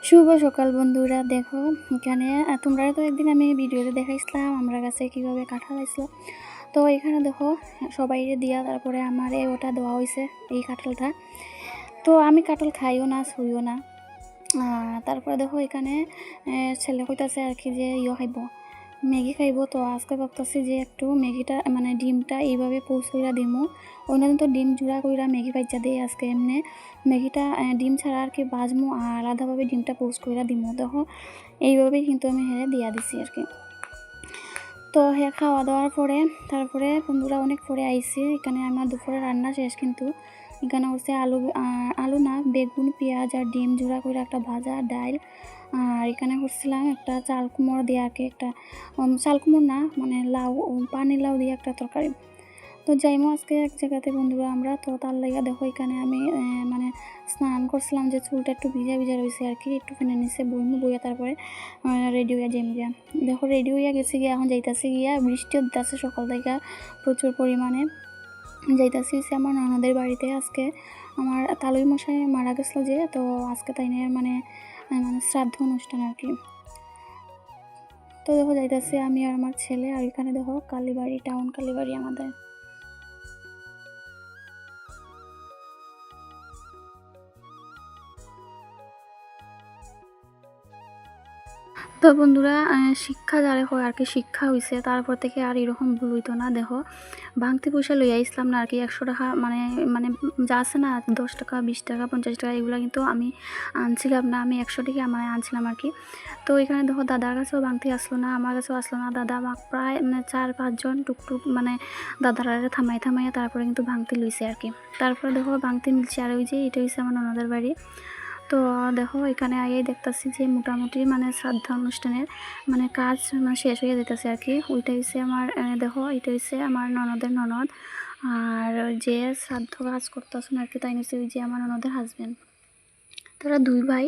শুভ সকাল বন্ধুরা। দেখো এখানে তোমরা তো একদিন আমি ভিডিওতে দেখাইছিলাম আমরা কাছে কীভাবে কাঁঠাল আসলো। তো এখানে দেখো সবাইরে দিয়া তারপরে আমার ওটা দেওয়া হয়েছে এই কাঁঠালটা। তো আমি কাঁঠাল খাইও না ছুঁইও না। তারপরে দেখো এখানে ছেলে কইতাছে আর কি যে খাইব, ম্যাগি খাইব। তো আজকে ভাবতেছি যে একটু ম্যাগিটা মানে ডিমটা এইভাবে পোস্ট কইরা দিমু। অন্যদিন তো ডিম জোড়া কইরা ম্যাগি ভাইজা দিই, আজকে এমনি ম্যাগিটা ডিম ছাড়া আর কি ভাজমু আর আলাদাভাবে ডিমটা পোস্ট কইরা দিমু। দেখো এইভাবেই কিন্তু আমি দিয়া দিছি আর কি। তো খাওয়া দাওয়ার পরে তারপরে বন্ধুরা অনেক পরে আইছি। এখানে আমার দুপুরে রান্না শেষ, কিন্তু এখানে হচ্ছে আলু না বেগুন পেঁয়াজ আর ডিম জোড়া করে একটা ভাজা ডাল। আর এখানে করছিলাম একটা চাল কুমড়ো দিয়ে আর কি, একটা চাল কুমড়ো না মানে লাউ, পানি লাউ দিয়ে একটা তরকারি। তো যাইমো আজকে এক জায়গাতে বন্ধুরা আমরা। তো তার লাইগা দেখো এখানে আমি মানে স্নান করছিলাম যে চুলটা একটু ভিজা ভিজা রয়েছে আর কি, একটু ফেনে নিচে বইয়া তারপরে রেডি হইয়া যাইম গিয়া। দেখো রেডি হইয়া গেছি গিয়া, এখন যাইতাছি গিয়া, বৃষ্টিও দিতেছে সকাল থেকে প্রচুর পরিমাণে। যাইতাছি আমার ননদের বাড়িতে। আজকে আমার তালুই মশাই মারা গেছিলো যে, তো আজকে তাই মানে শ্রাদ্ধ অনুষ্ঠান আর কি। তো দেখো যাইতাছি আমি আর আমার ছেলে। আর এখানে দেখো কালীবাড়ি, টাউন কালীবাড়ি আমাদের। তো বন্ধুরা শিক্ষা যারে হয় আর কি, শিক্ষা হয়েছে তারপর থেকে আর এরকম ভুল হইতো না। দেখো ভাঙতি পয়সা লইয়া আসলাম না আর কি, 100 টাকা মানে মানে যা আছে না 10 টাকা 20 টাকা 50 টাকা এগুলো কিন্তু আমি আনছিলাম না, আমি 100 টাকা মানে আনছিলাম আর কি। তো এখানে দেখো দাদার কাছেও ভাঙতি আসলো না, আমার কাছেও আসলো না। দাদা আমাকে প্রায় 4-5 জন টুকটুক মানে দাদারা থামাইয়া তারপরে কিন্তু ভাঙতি লইছে আর কি। তারপরে দেখো ভাঙতি মিলছে। আর ওই যে এটা হচ্ছে আমার ননদের বাড়ি। তো দেখো এখানে আগে দেখতেছি যে মোটামুটি মানে শ্রাদ্ধ অনুষ্ঠানের মানে কাজ মানে শেষ হয়ে যেতেছে আর কি। ওইটা হচ্ছে আমার দেখো এটা হচ্ছে আমার ননদের ননদ, আর যে শ্রাদ্ধ কাজ করতেছেন আর কি তাই নিচ্ছে ওই যে আমার ননদের হাজব্যান্ড। তারা 2 ভাই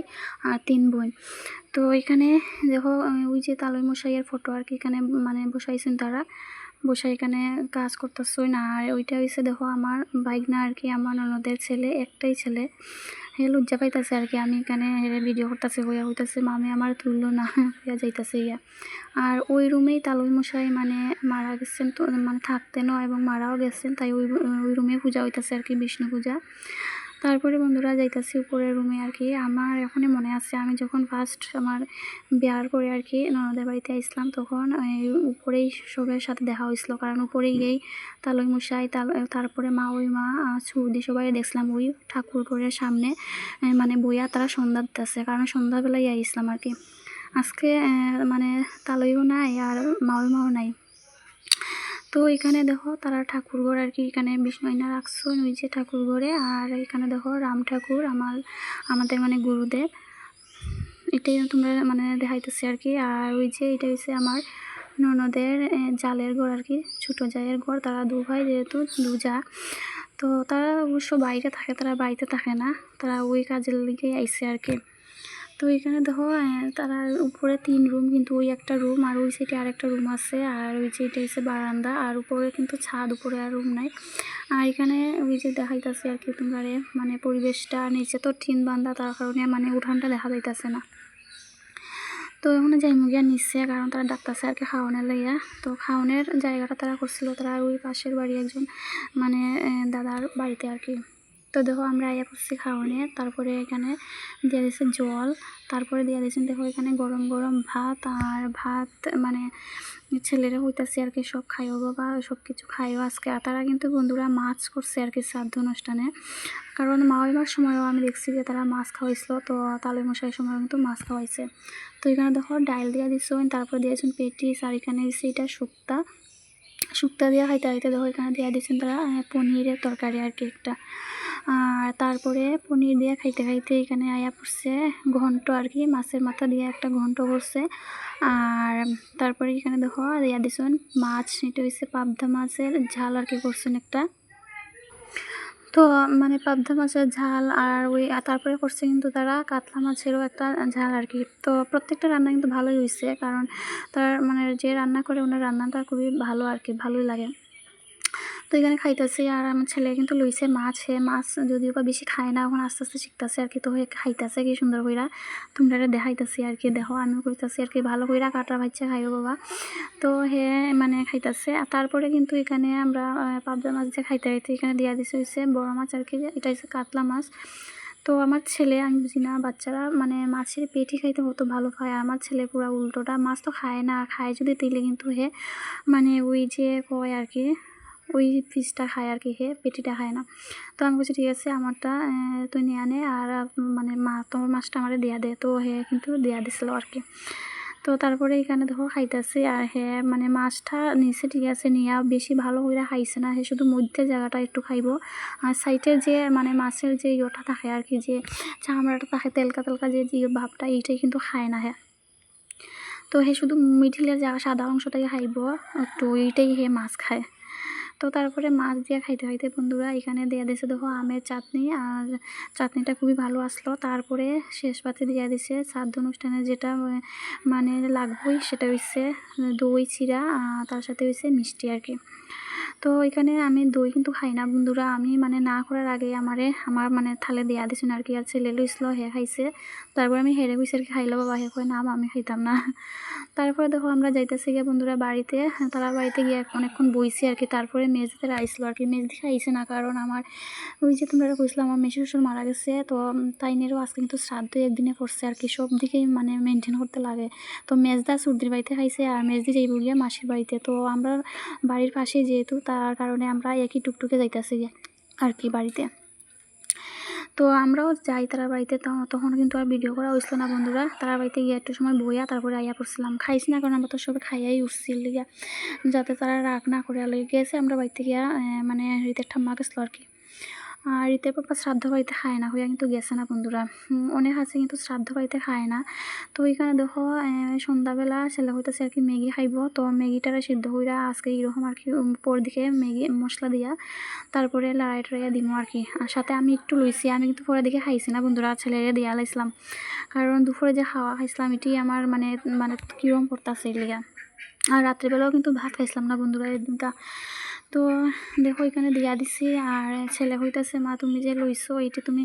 আর 3 বোন। তো এখানে দেখো ওই যে তালই মশাইয়ের ফটো আর কি এখানে মানে বসাইছেন তারা, বসে এখানে কাজ করতেছে না। আর ওইটা হয়েছে দেখো আমার বাইক না আর কি, আমার ননদের ছেলে, একটাই ছেলে। লজ্জা পাইতেছে আর কি, আমি এখানে ভিডিও করতেছি হইতেছে মামি আমার তুললো না হইয়া যাইতেছে ইয়া। আর ওই রুমেই তালই মশাই মানে মারা গেছেন, তো মানে থাকতেনও এবং মারাও গেছেন, তাই ওই রুমে পূজা হইতেছে আর কি, বিষ্ণু পূজা। তারপরে বন্ধুরা যাইতাছি উপরের রুমে আর কি। আমার এখনই মনে আছে আমি যখন ফার্স্ট আমার বিয়ার করে আর কি ননদের বাড়িতে আসলাম, তখন উপরেই সবার সাথে দেখা হয়েছিল, কারণ উপরে গিয়েই তালই মশাই তারপরে মা ওই মা ছুদি সবাই দেখছিলাম ওই ঠাকুর ঘরের সামনে মানে বইয়া তারা সন্ধ্যা দিতেছে, কারণ সন্ধ্যাবেলায় আইসলাম আর কি। আজকে মানে তালইও নাই আর মাও নাই। তো এখানে দেখো তারা ঠাকুরঘর আর কি, এখানে বিষ্ণু রাখছো ওই যে ঠাকুরঘরে। আর এখানে দেখো রাম ঠাকুর আমাদের মানে গুরুদেব, এটাই তোমরা মানে দেখাইতেছি আর কি। আর ওই যে এটা হচ্ছে আমার ননদের জালের ঘর আর কি, ছোটো জায়ের ঘর। তারা 2 ভাই যেহেতু 2 জা, তো তারা অবশ্য বাইরে থাকে, তারা বাড়িতে থাকে না, তারা ওই কাজের লিগে আইসে আর কি। তো এখানে দেখো তারা উপরে 3 রুম, কিন্তু ওই একটা রুম আর ওই সাইডে আরেকটা রুম আছে। আর ওই যে এটা হচ্ছে বারান্দা, আর উপরে কিন্তু ছাদ, উপরে আর রুম নাই। আর এখানে ওই যে দেখাইতেছে আর কি তোমরা মানে পরিবেশটা, নিচে তো টিন বান্ধা, তার কারণে মানে উঠানটা দেখা যাইতেছে না। তো ওখানে যাইমু গিয়া নিচ্ছে, কারণ তারা ডাকতেছে আর কি খাওয়ানোর লাইয়া। তো খাওয়ানোর জায়গাটা তারা করছিল তারা ওই পাশের বাড়ি একজন মানে দাদার বাড়িতে আর কি। তো দেখো আমরা আয়া করছি খাওয়ানে, তারপরে এখানে দিয়ে দিয়েছে জল, তারপরে দিয়ে দিয়েছেন দেখো এখানে গরম গরম ভাত। আর ভাত মানে ছেলেরা হইতাছে আর কি সব খাইও বাবা, সব কিছু খাইও আজকে। আর তারা কিন্তু বন্ধুরা মাছ করছে আর কি শ্রাদ্ধ অনুষ্ঠানে, কারণ মাওয়ার সময়ও আমি দেখছি যে তারা মাছ খাওয়াইছিল। তো তালই মশাইয়ের সময়ও কিন্তু মাছ খাওয়াইছে। তো এখানে দেখো ডাইল দিয়া দিচ্ছেন, তারপরে দিয়েছেন পেটিস, আর এখানে দিচ্ছে এটা শুক্তা দিয়া খাইতে দেখো এখানে দিয়া দিচ্ছেন তারা পনিরের তরকারি আর কি একটা। আর তারপরে পনির দিয়ে খাইতে এখানে আয়া পড়ছে ঘন্ট আর কি, মাছের মাথা দিয়ে একটা ঘন্ট করছে। আর তারপরে এখানে দেখো দিয়া দিচ্ছেন মাছ, এটা হচ্ছে পাবদা মাছের ঝাল আর কি করছেন একটা। তো মানে পাবদা মাছের ঝাল আর তারপরে করছে কিন্তু তারা কাতলা মাছেরও একটা ঝাল আর কি। তো প্রত্যেকটা রান্না কিন্তু ভালোই হয়েছে, কারণ তার মানে যে রান্না করে ওনার রান্নাটা খুবই ভালো আর কি, ভালোই লাগে। তো এখানে খাইতেছি আর আমার ছেলে কিন্তু লইছে মাছ, হে মাছ যদিও বা বেশি খায় না, এখন আস্তে আস্তে শিখতেছে আর কি। তো হে খাইতেছে কি সুন্দর কইরা, তোমরা দেখাইতেছি আর কি। দেখো আমি কইতাছি আর কি ভালো কইরা কাটা বাচ্চা খাইও বাবা। তো হে মানে খাইতেছে। আর তারপরে কিন্তু এখানে আমরা পাবদা মাছ দিয়ে খাইতে খাইতে এখানে দিয়া দিছে হচ্ছে বড় মাছ আর কি, এটা হচ্ছে কাতলা মাছ। তো আমার ছেলে, আমি বুঝি না, বাচ্চারা মানে মাছের পেটি খাইতে কত ভালো পায়, আর আমার ছেলে পুরা উল্টোটা, মাছ তো খায় না, খায় যদি তেলে কিন্তু হে মানে ওই যে কয় আর কি ওই পিসটা খায় আর কি, হে পেটিটা খায় না। তো আমি বলছি ঠিক আছে আমারটা তুই নিয়ে আনে, আর মানে তোমার মাছটা আমারে দেয়া দে। তো হে কিন্তু দেয়া দিছিল আর কি। তো তারপরে এখানে দেখো খাইতেছি, আর হ্যাঁ মানে মাছটা নিচে ঠিক আছে, নিয়ে বেশি ভালো করে খাইছে না, হে শুধু মধ্যে জায়গাটা একটু খাইব, আর সাইডে যে মানে মাছের যে ইয়েটা থাকে আর কি, যে চামড়াটা থাকে তেলকা তেলকা যে ভাবটা, এইটাই কিন্তু খায় না। হ্যাঁ তো হে শুধু মিডিলের জায়গা সাদা অংশটাই খাইব একটু, ওইটাই হে মাছ খায়। তো তারপরে মাছ দিয়ে খাইতে খাইতে বন্ধুরা এখানে দেয়া দিয়েছে দেখো আমের চাটনি, আর চাটনিটা খুবই ভালো আসলো। তারপরে শেষ পাতে দেওয়া দিছে শ্রাদ্ধ অনুষ্ঠানে যেটা মানে লাগবেই, সেটা হচ্ছে দই চিরা, তার সাথে হচ্ছে মিষ্টি আর কি। তো এখানে আমি দই কিন্তু খাই না বন্ধুরা, আমি মানে না করার আগে আমার মানে থালে দেয়া দিছেন আর কি, আর ছেলে লইছিল, হে খাইছে। তারপর আমি হেরে কইছি আর কি খাইলো বাবা, হে কয় না আমি খাইতাম না। তারপরে দেখো আমরা যাইতেছি গিয়ে বন্ধুরা বাড়িতে, তারা বাড়িতে গিয়ে অনেকক্ষণ বইছি আর কি। তারপরে মেজদিতে আইসলো আর কি, মেজদি খাইছে না, কারণ আমার ওই যে তোমরা কইছিলাম আমার মেশো শ্বশুর মারা গেছে, তো তাইনেরও আজকে কিন্তু শ্রাদ্ধ একদিনে করছে আর কি, সব দিকেই মানে মেনটেন করতে লাগে। তো মেজদা সর্দির বাড়িতে খাইছে, আর মেজদি যাইব গিয়ে মাসির বাড়িতে। তো আমরা বাড়ির পাশে যেহেতু, তার কারণে আমরা একই টুকটুকে যাইতেছি আর কি বাড়িতে। তো আমরাও যাই তারা বাড়িতে, তখন কিন্তু আর ভিডিও করা হয়েছিল না বন্ধুরা। তারা বাড়িতে গিয়ে একটু সময় বইয়া তারপরে আইয়া পড়ছিলাম, খাইছি না কারণ আমরা তো সবাই খাইয়াই উঠছিল গিয়া, যাতে তারা রাগ না করে আলো গেছে। আমরা বাড়িতে গিয়া মানে রীতের ঠাম্মা গেছিলো আর কি। আর রীতের পাপা শ্রাদ্ধ বাড়িতে খায় না, হইয়া কিন্তু গেছে না বন্ধুরা। অনেক আছে কিন্তু শ্রাদ্ধ বাড়িতে খায় না। তো ওইখানে দেখো সন্ধ্যাবেলা ছেলে হইতেছে আর কি ম্যাগি খাইব। তো ম্যাগিটারে সিদ্ধ কইরা আজকে এইরকম আর কি উপর দিকে ম্যাগি মশলা দিয়া তারপরে লড়াই টড়াইয়া দিব আর কি। আর সাথে আমি একটু লইছি, আমি কিন্তু পরে দিকে খাইছি না বন্ধুরা, ছেলেরে দিয়া লাইছিলাম, কারণ দুপুরে যে খাওয়া খাইছিলাম এটি আমার মানে মানে কীরকম পড়তেছে এলিগা। আর রাত্রিবেলাও কিন্তু ভাত খাইছিলাম না বন্ধুরা এই দিনটা। তো দেখো এখানে দিয়া দিছি, আর ছেলে হইতেছে মা তুমি যে লইছো এটি তুমি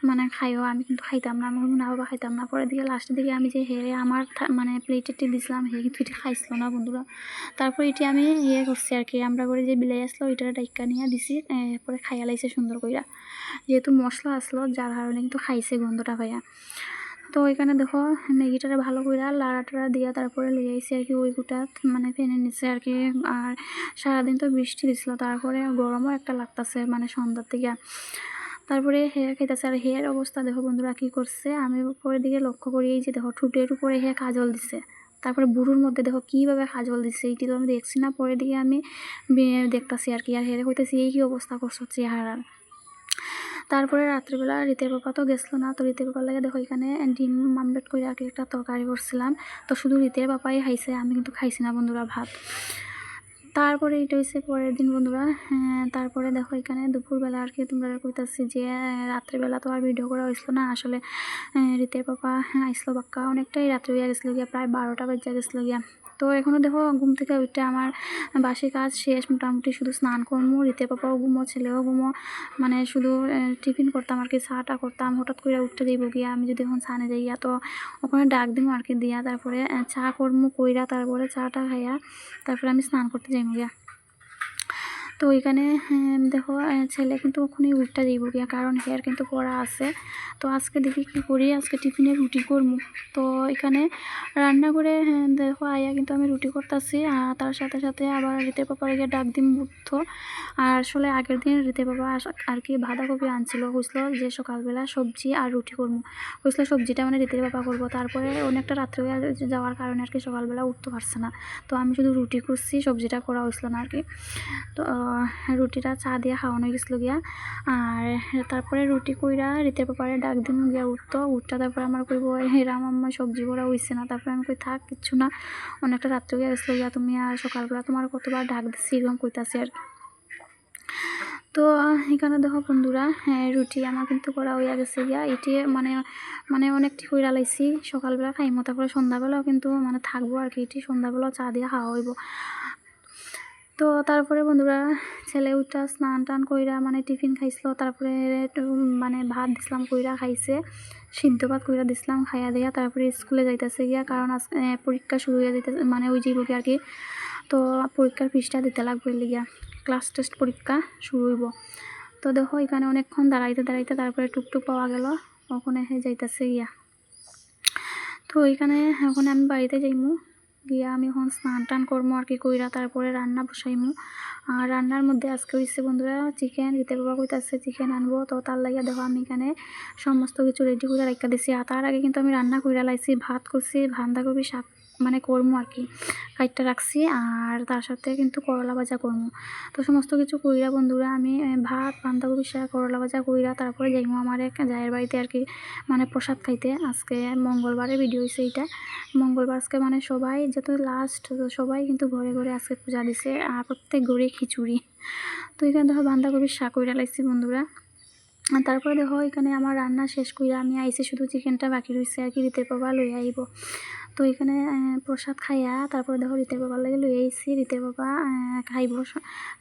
মানে খাইও, আমি কিন্তু খাইতাম না, আমি না বাবা খাইতাম না। পরে দিকে লাস্টের দিকে আমি যে হেরে আমার মানে প্লেটেটি দিছিলাম, হে কিন্তু এটি খাইছিল না বন্ধুরা। তারপর এটি আমি ইয়ে করছি আর কি, আমরা করে যে বিলাই আসলো ওইটা ডাইকা নিয়ে দিছি, পরে খাইয়া লাইছে সুন্দর কইরা, যেহেতু মশলা আসলো যার কারণে কিন্তু খাইছে গন্ধটা ভাইয়া। তো এখানে দেখো ম্যাগিটারে ভালো করে লাড়া টাড়া দিয়া তারপরে লিয়ে আইসি আর কি ওই গুটা মানে ফেনে নিচ্ছে আর কি। আর সারাদিন তো বৃষ্টি দিছিল, তারপরে গরমও একটা লাগতেছে মানে সন্ধ্যার দিকে। তারপরে হেয়ার খাইতেছে, আর হেয়ার অবস্থা দেখো বন্ধুরা কী করছে, আমি উপরের দিকে লক্ষ্য করি, এই যে দেখো ঠোঁটের উপরে হেয়ার কাজল দিছে, তারপরে বুড়োর মধ্যে দেখো কীভাবে কাজল দিচ্ছে, এইটি তো আমি দেখছি না, পরের দিকে আমি দেখতেছি আর কি। আর হেয়ার হইতেছি এই কী অবস্থা করছে চেহারার। তারপরে রাত্রিবেলা রীতের পাপা তো গেছিলো না, তো রীতের পাপার লাগে দেখো এখানে ডিম আমলেট করে আর কি একটা তরকারি করছিলাম। তো শুধু রীতের পাপাই খাইছে, আমি কিন্তু খাইছি না বন্ধুরা ভাত। তারপরে এটা হচ্ছে পরের দিন বন্ধুরা। তারপরে দেখো এখানে দুপুরবেলা আর কি তোমরা কইতাছি যে রাত্রিবেলা তো আর ভিডিও করা হয়েছিল না আসলে। রীতের পাপা আইসলো বাক্কা অনেকটাই রাত্রি হয়ে গেছিলো গিয়া, প্রায় 12টা বাজে গেছিলো গিয়া। তো এখনও দেখো ঘুম থেকে উঠতে আমার বাসি কাজ শেষ মোটামুটি, শুধু স্নান করবো, রীতের পাপাও ঘুমো ছেলেও ঘুমো, মানে শুধু টিফিন করতাম আর কি, চাটা করতাম। হঠাৎ করে উঠতে যাইব গিয়া, আমি যদি এখন ছানে যাই গিয়া তো ওখানে ডাক দিব আর কি দিয়া, তারপরে চা করবো কইরা, তারপরে চাটা খাইয়া তারপরে আমি স্নান করতে যাইব গিয়া। তো এখানে দেখো ছেলে কিন্তু ওখানেই উঠটা যাইব গিয়া, কারণ হেয়ার কিন্তু পড়া আছে। তো আজকে দেখি কী করি, আজকে টিফিনে রুটি করবো। তো এখানে রান্না করে দেখো আয়া কিন্তু আমি রুটি করতেছি, আর তার সাথে সাথে আবার রীতের পাপা গিয়ে ডাক দিম বুঝতো। আর আসলে আগের দিন রীতের পাপা আর কি বাঁধাকপি আনছিল, বুঝলো যে সকালবেলা সবজি আর রুটি করবো, বুঝলো সবজিটা মানে রীতের পাপা করবো। তারপরে অনেকটা রাত্রে যাওয়ার কারণে আর কি সকালবেলা উঠতে পারছে না, তো আমি শুধু রুটি করছি, সবজিটা করা হয়েছিল না আর কি। তো রুটিটা চা দিয়ে খাওয়ানো গেছিলো গিয়া। আর তারপরে রুটি কইরা রীতের পাপারে ডাক দিন গিয়া উঠটা তারপরে আমার কইব হেরাম আম্মা সবজি করা হইছে না। তারপরে আমি কই থাক কিচ্ছু না, অনেকটা রাত্রে গিয়া গেছিলো গিয়া, তুমি আর সকালবেলা তোমার কতবার ডাক দিচ্ছি এরকম কইতাছি আর কি। তো এখানে দেখো বন্ধুরা রুটি আমার কিন্তু করা হইয়া গেছে গিয়া, এটি মানে মানে অনেকটি কইরা লাইছি, সকালবেলা খাইমো, তারপরে সন্ধ্যাবেলাও কিন্তু মানে থাকবো আর কি, এটি সন্ধ্যাবেলাও চা দিয়ে খাওয়া হইব। তো তারপরে বন্ধুরা ছেলে উঠা স্নান টান কইরা মানে টিফিন খাইছিল, তারপরে মানে ভাত দিছিলাম কইরা খাইছে, সিদ্ধ ভাত কইরা দিছিলাম খাইয়া দিয়া তারপরে স্কুলে যাইতেছে গিয়া, কারণ আজকে পরীক্ষা শুরু হয়ে যাইতেছে মানে ওই যে আর কি। তো পরীক্ষার ফিসটা দিতে লাগবে লিগিয়া, ক্লাস টেস্ট পরীক্ষা শুরু হইব। তো দেখো এখানে অনেকক্ষণ দাঁড়াইতে দাঁড়াইতে তারপরে টুকটুক পাওয়া গেল, ওখানে যাইতেছে গিয়া। তো এখানে এখন আমি বাড়িতে যাইমু, গিয়া আমি এখন স্নান টান করবো আর কি কইরা তারপরে রান্না বসাইমু। আর রান্নার মধ্যে আজকে হয়েছে বন্ধুরা চিকেন, দিতে বাবা কইতাছে চিকেন আনবো, তো তার লাগিয়া দেখো আমি এখানে সমস্ত কিছু রেডি করে রাখা দিছি। আর তার আগে কিন্তু আমি রান্না কইরা লাইছি, ভাত করছি, বাঁধাকপি শাক মানে করবো আর কি কাইটটা রাখছি, আর তার সাথে কিন্তু করলা ভাজা করবো। তো সমস্ত কিছু কইরা বন্ধুরা আমি ভাত, বাঁধাকপি শাক, করলা ভাজা কইরা তারপরে যাইমু আমার এক জায়ের বাড়িতে আর কি, মানে প্রসাদ খাইতে। আজকে মঙ্গলবারে ভিডিও হয়েছে এইটা, মঙ্গলবার আজকে মানে সবাই যত লাস্ট সবাই কিন্তু ঘরে ঘরে আজকে পূজা দিছে, আর প্রত্যেক ঘরে খিচুড়ি। তো এখানে দেখো বাঁধাকপির শাক কইরা লাইছি বন্ধুরা। আর তারপরে দেখো এখানে আমার রান্না শেষ কইরা আমি আইছি, শুধু চিকেনটা বাকি রয়েছে আর কি, রিতের বাবা লই আইব। তো এখানে প্রসাদ খাইয়া তারপরে দেখো রিতের বাবার লাগে লই আইছি, রিতের বাবা খাইব,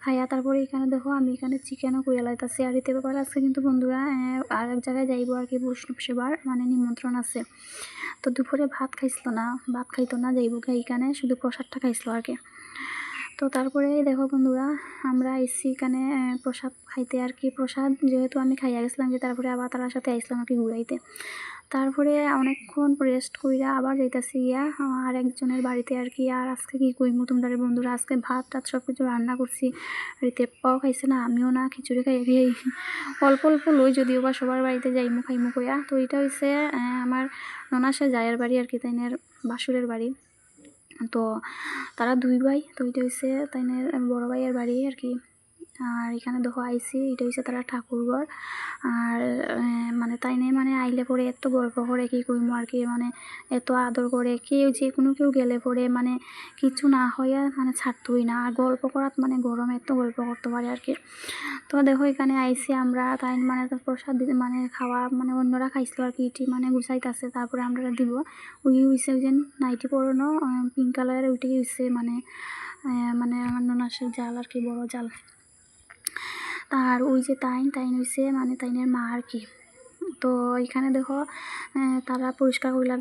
খাইয়া তারপরে এখানে দেখো আমি এখানে চিকেনও কইরা লাইতাছি। আর রিতের বাবার আজকে কিন্তু বন্ধুরা আর এক জায়গায় যাইব আর কি, বৈষ্ণব সেবার মানে নিমন্ত্রণ আছে। তো দুপুরে ভাত খাইছিল না, ভাত খাইতো না, যাইব এইখানে শুধু প্রসাদটা খাইছিল আর কি। তো তারপরে দেখো বন্ধুরা আমরা আইসি এখানে প্রসাদ খাইতে আর কি, প্রসাদ যেহেতু আমি খাইয়া গেছিলাম যে, তারপরে আবার তার সাথে আইসলাম আর কি ঘুরাইতে। তারপরে অনেকক্ষণ রেস্ট কইরা আবার যাইতাছি গিয়া আর একজনের বাড়িতে আর কি। আর আজকে কি কইমু তোমরা বন্ধুরা, আজকে ভাত টাত সব কিছু রান্না করছি, রিতেপ্পাও খাইছে না, আমিও না, খিচুড়ি খাই অল্প অল্প লই, যদিও বা সবার বাড়িতে যাইমু খাইমু কইয়া। তো এটা হচ্ছে আমার ননাসে জায়ের বাড়ি আর কি, তাইনের বাসুরের বাড়ি। তো তারা দুই ভাই, তো এটা হচ্ছে তাইনের বড় ভাইয়ের বাড়ি আর কি। আর এখানে দেখো আইসি, এটা হচ্ছে তারা ঠাকুরঘর। আর মানে তাইনে মানে আইলে পরে এত গল্প করে কি কইমু আর কি, মানে এত আদর করে, কেউ যে কোনো কেউ গেলে পরে মানে কিছু না হইয়া মানে ছাড়তই না, আর গল্প করাত মানে গরমে এত গল্প করতে পারে আর কি। তো দেখো এখানে আইসি আমরা, তাই মানে প্রসাদ দিতে মানে খাওয়া মানে অন্যরা খাইছিল আর কি, ইটি মানে গুছাইতেছে, তারপরে আমরা দিব। ওই হয়েছে ওই যে নাইটি পরানো পিঙ্ক কালারের, ওইটাই হয়েছে মানে মানে আমার ননাসের জাল আর কি, বড় জাল। আর ওই যে তাইন হয়েছে মানে তাইনের মা আর কি। তো এখানে দেখো তারা পরিষ্কার করিলা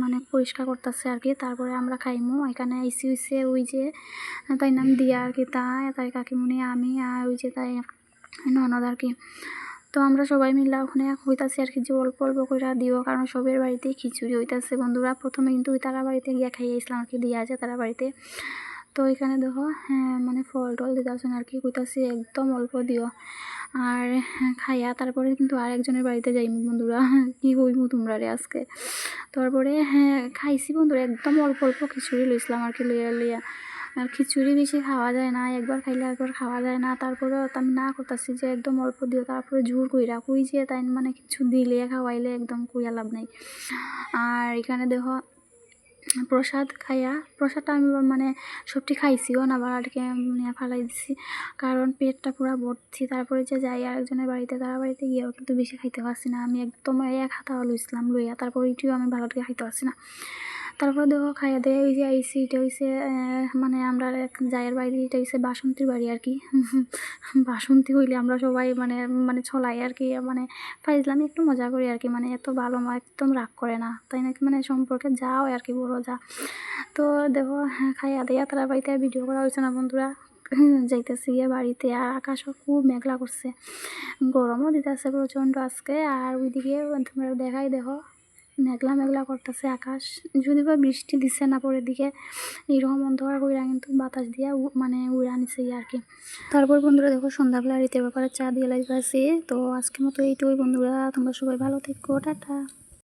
মানে পরিষ্কার করতেছে আর কি, তারপরে আমরা খাইমু। এখানে আইসি হয়েছে ওই যে তাই নাম দিয়া আর কি, তাই কাকিমুনি আমি আর ওই যে তাই ননদ আর কি। তো আমরা সবাই মিলে ওখানে হইতাছি আর কি, যে অল্প অল্প করে দিও, কারণ সবের বাড়িতেই খিচুড়ি হইতাছে বন্ধুরা। প্রথমে কিন্তু ওই তারা বাড়িতে গিয়া খাইয়ে আসলাম আর কি, দিয়া আছে তারা বাড়িতে। তো এখানে দেখো মানে ফল টল দিতেছেন আর কি, কইতাছি একদম অল্প দিও। আর খাইয়া তারপরে কিন্তু আর একজনের বাড়িতে যাইমু বন্ধুরা, কি হইমু তোমরা রে আজকে। তারপরে খাইছি বন্ধুরা, একদম অল্প অল্প খিচুড়ি লইছিলাম আর কি, লিয়া। আর খিচুড়ি বেশি খাওয়া যায় না, একবার খাইলে একবার খাওয়া যায় না। তারপরেও আমি না করতেছি যে একদম অল্প দিও, তারপরে জোর কইরা কই যে তাই মানে কিছু দিলে খাওয়াইলে একদম কইয়া লাভ নাই। আর এখানে দেখো প্রসাদ খাইয়া, প্রসাদটা আমি মানে সবটি খাইছিও না, বাড়িকে নিয়ে ফালাই দিছি, কারণ পেটটা পুরো ভর্তি। তারপরে যে যাই আরেকজনের বাড়িতে, তারা বাড়িতে গিয়েও কিন্তু বেশি খাইতে পারছি না, আমি একদম এক হাতা লইছিলাম লইয়া, তারপর এটিও আমি ভালোকে খাইতে পারছি না। তারপর দেখো খাইয়া দিয়ে ওই যে আইসি, এটা হয়েছে মানে আমরা এক জায়ের বাড়ি, এটা হচ্ছে বাসন্তীর বাড়ি আর কি। বাসন্তী হইলে আমরা সবাই মানে মানে ছলাই আর কি, মানে ফাইজলামি একটু মজা করি আর কি, মানে এত ভালো একদম রাগ করে না, তাই নাকি মানে সম্পর্কে যাও আর কি, বড় যা। তো দেখো খাইয়া দিয়া তারা বাড়িতে ভিডিও করা হয়েছে না বন্ধুরা, যাইতেছি গিয়ে বাড়িতে। আর আকাশও খুব মেঘলা করছে, গরমও দিতেছে প্রচণ্ড আজকে। আর ওইদিকে তোমরা দেখাই দেখো মেঘলা মেঘলা করতেছে আকাশ, যদি বা বৃষ্টি দিচ্ছে না পরের দিকে, এইরকম অন্ধকার কইরা কিন্তু বাতাস দিয়া মানে উড়া নিছে আর কি। তারপর বন্ধুরা দেখো সন্ধ্যাবেলা রিতের ব্যাপারে চা দিয়ে লাইতেছি। তো আজকের মতো এইটুকুই বন্ধুরা, তোমরা সবাই ভালো থেকো, টাটা।